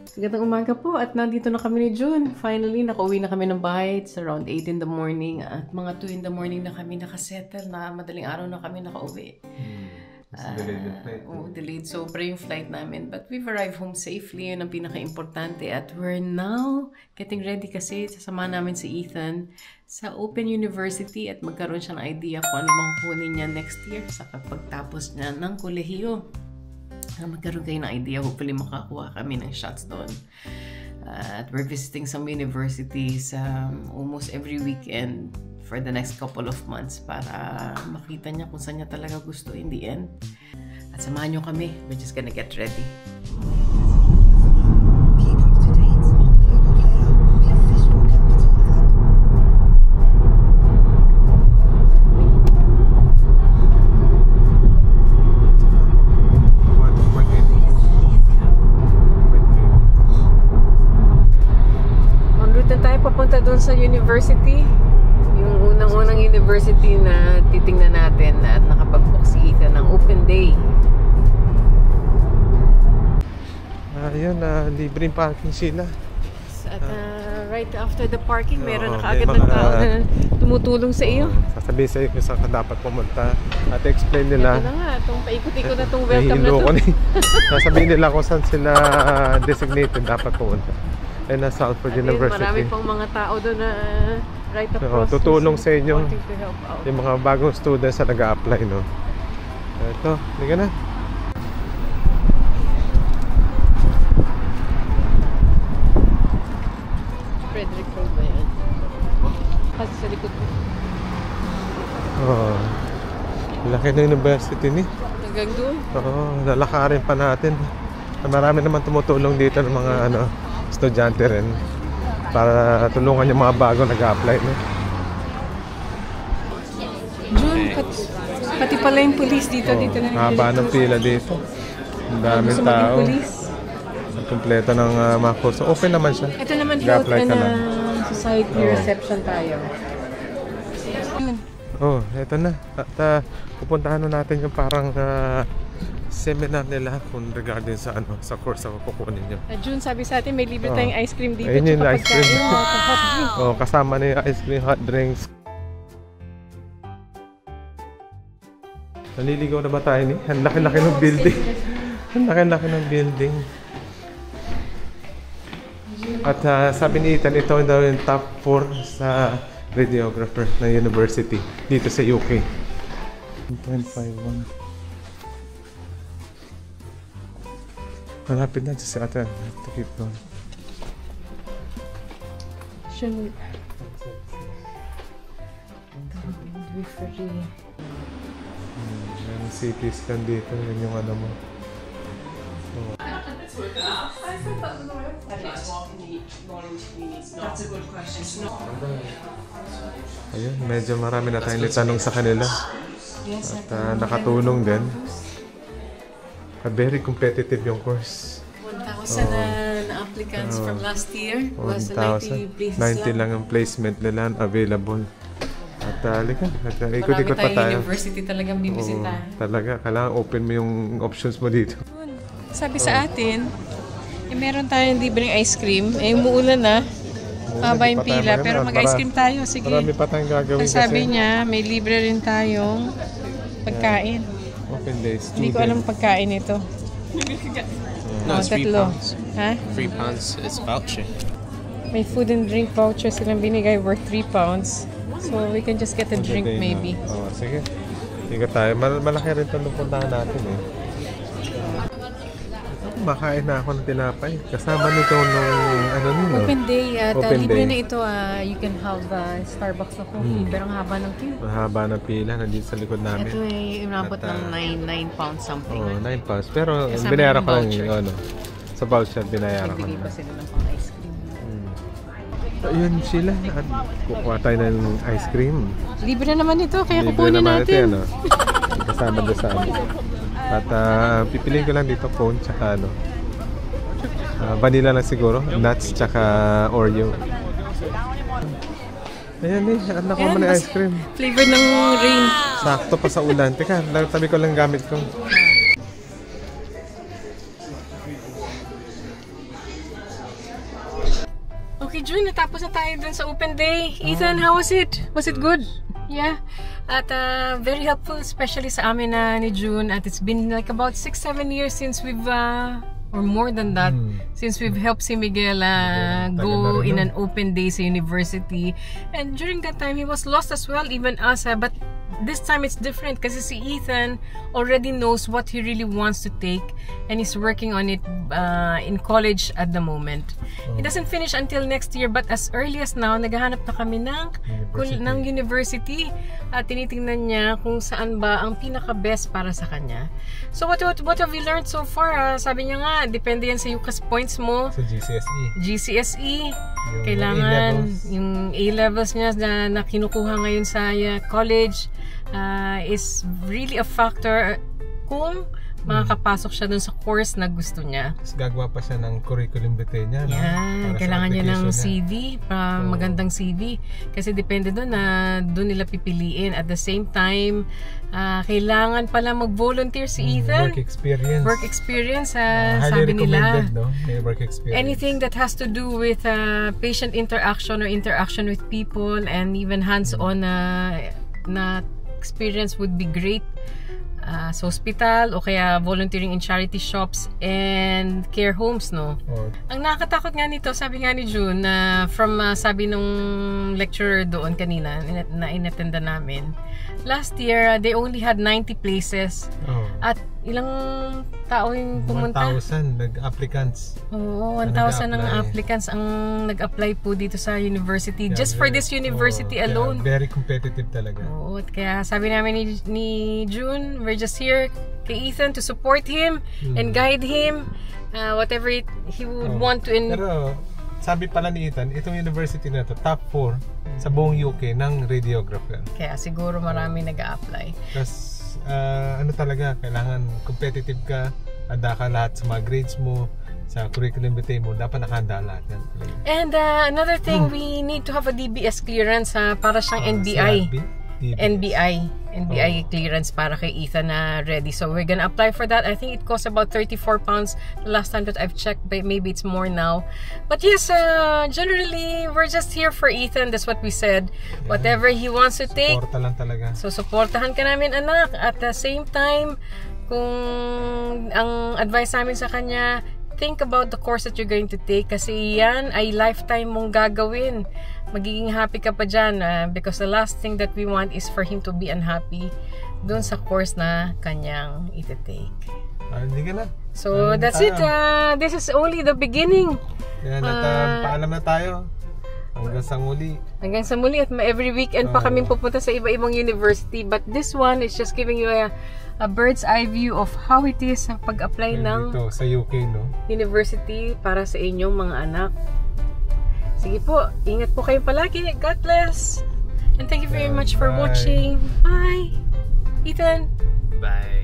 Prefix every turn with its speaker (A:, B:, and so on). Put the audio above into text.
A: Magandang umaga po at nandito na kami ni June. Finally, nakauwi na kami ng bahay. It's around 8 in the morning at mga 2 in the morning na kami nakasettle na madaling araw na kami nakauwi.
B: Delayed yung flight.
A: Delayed sobra yung flight namin. But we've arrived home safely. Yun ang pinaka-importante. At we're now getting ready kasi sasama namin si Ethan sa Open University at magkaroon siya ng idea kung ano bang kunin niya next year sa pagtapos niya ng kolehiyo. Magkaroon kayo ng idea. Hopefully makakuha kami ng shots doon. At we're visiting some universities almost every weekend for the next couple of months para makita niya kung saan niya talaga gusto in the end. At samahan niyo kami. We're just gonna get ready. Papunta doon sa university, yung unang-unang university na titingnan natin at nakapag-book si Ethan ng open day.
B: Ayun, libreng parking sila.
A: At right after the parking, meron na kaagad ng tao na tumutulong sa iyo.
B: Sasabihin sa iyo kung saan ka dapat pumunta at explain nila.
A: Ito na nga, itong paikot-ikot na itong welcome na ito.
B: Sasabihin nila kung saan sila designated dapat pumunta. And Salford University.
A: Marami pang mga tao doon na right across.
B: Tutulong sa inyo yung mga bagong students na nag-a-apply, no? Ito, hindi ka na.
A: Frederick Road ba yan? Kasi sa likod ko.
B: Laki na university ni.
A: Hanggang doon?
B: Lalakarin pa natin. Marami naman tumutulong dito ng mga estudyante rin para tulungan yung mga bago nag-a-apply, no?
A: June, pati pala yung police dito. Dito na.
B: Haba ng pila dito. Ang daming tao. Kompleto ng mga course. Open naman siya.
A: Ito naman health and society reception tayo.
B: Ito na. At pupuntahan na natin yung parang seminar nila kung regarding sa sa course na kukunin nyo.
A: June, sabi sa atin may libre tayong ice cream dito.
B: Ayun yung ice cream.
A: Hot drink.
B: Kasama na yung ice cream, hot drinks. Naliligaw na ba tayo ni? Ang laki-laki ng building. Ang laki-laki ng building. At sabi ni Ethan, ito daw yung top 4 sa radiographer na university dito sa UK. 1.51. Malapit na sa atin. To keep going.
A: Should we
B: Yung CT scan dito, yun yung ano mo. Ayun, medyo marami na tayong tanong sa kanila. At nakatulong din. Very competitive yung course.
A: 1,000 na applicants from last year. Was 90 places
B: 90 lang ang placement nila available. At halika, ikot-ikot pa tayo.
A: Marami tayong university talagang bibisitahin.
B: Talaga, kailangan open mo yung options mo dito.
A: Sabi sa atin, meron tayong libreng ice cream. Umuulan na. Haba yung pila, pero mag-ice cream tayo. Sige.
B: Marami pa tayong gagawin kasi.
A: Sabi niya, may libre rin tayong pagkain.
B: Open days.
A: Hindi ko alam pagkain ito.
C: No, it's £3.
A: Ha?
C: £3 is voucher.
A: May food and drink voucher silang binigay worth £3. So we can just get a drink maybe.
B: Sige. Sige tayo. Malaki rin ito nung puntahan natin eh. Makain na ako ng tinapay. Kasama nito nung
A: Open day at
B: Open
A: libre
B: day.
A: na ito. You can have Starbucks na coffee. Pero ang haba ng queue.
B: Mahaba ng pila nandito sa likod namin.
A: Ito ay inabot ng £9 something.
B: £9. Pero
A: Kasama
B: binayaran
A: yung
B: ko lang
A: voucher.
B: sa voucher binayaran ko
A: Nagbigay
B: na.
A: pa sila ng pang ice cream.
B: Ayun sila. Kukuha tayo ng ice cream.
A: Libre naman ito, kaya
B: Libre
A: kukunin
B: naman
A: natin.
B: ito, kasama doon sa amin. At pipiliin ko lang dito cone tsaka vanilla lang siguro, nuts tsaka Oreo. Ayan at nakuha mo na ice cream.
A: Flavor ng rain.
B: Sakto pa sa ulan. Teka, tabi ko lang gamit ko.
A: Okay, June, natapos na tayo dun sa open day. Ethan, how was it? Was it good? Yeah. At very helpful, especially sa amin na ni June. At it's been like about 6-7 years since we've, or more than that, since we've helped si Miguel go in an open day sa university. And during that time, he was lost as well, even us. But this time it's different kasi si Ethan already knows what he really wants to take and he's working on it in college at the moment. He doesn't finish until next year, but as early as now, naghahanap na kami ng university at tinitingnan niya kung saan ba ang pinaka-best para sa kanya. So what have we learned so far? Sabi niya nga, depende yan sa UCAS points mo.
B: Sa GCSE.
A: Kailangan yung A-levels niya na kinukuha ngayon sa college is really a factor kung makakapasok siya dun sa course na gusto niya.
B: Tapos gagawa pa siya ng curriculum vitae niya.
A: Yan, kailangan niya ng CV, magandang CV. Kasi depende dun na dun nila pipiliin. At the same time, kailangan pala mag-volunteer si Ethan.
B: Work experience.
A: Sabi nila.
B: No? May work experience.
A: Anything that has to do with patient interaction or interaction with people and even hands-on na experience would be great. Sa hospital o kaya volunteering in charity shops and care homes, no? Ang nakakatakot nga nito, sabi nga ni June, na sabi nung lecturer doon kanina na inattenda namin, last year they only had 90 places. At ilang tao yung pumunta?
B: 1,000 nag-applicants.
A: Oo, 1,000 ng applicants ang nag-apply po dito sa university. Just for this university alone.
B: Very competitive talaga.
A: Oo, kaya sabi namin ni June, we're just here kay Ethan to support him and guide him whatever he would want to.
B: Pero sabi pala ni Ethan, itong university na to top 4 sa buong UK ng radiographer.
A: Kaya siguro marami nag-a-apply.
B: Tapos ano talaga, kailangan competitive ka, handa ka lahat sa mga grades mo, sa curriculum vitae mo, dapat nakahanda lahat yan.
A: And another thing, we need to have a DBS clearance para siyang NBI clearance para kay Ethan na ready. So we're gonna apply for that. I think it costs about £34 the last time that I've checked, but maybe it's more now. But yes, generally we're just here for Ethan. That's what we said. Whatever he wants to take.
B: Suporta lang talaga.
A: So supportahan ka namin, anak. At the same time, kung ang advice namin sa kanya, think about the course that you're going to take kasi yan ay lifetime mong gagawin. Magiging happy ka pa dyan because the last thing that we want is for him to be unhappy dun sa course na kanyang iti-take.
B: Hindi ka na.
A: So that's it. This is only the beginning.
B: Yan, paalam na tayo. Hanggang sa muli.
A: Hanggang sa muli at every weekend pa kaming pupunta sa iba-ibang university. But this one is just giving you a bird's eye view of how it is sa pag-apply ng
B: dito, sa UK, no?
A: University para sa inyong mga anak. Sige po, ingat po kayo palagi. God bless. And thank you very much for watching. Bye. Ethan.
C: Bye.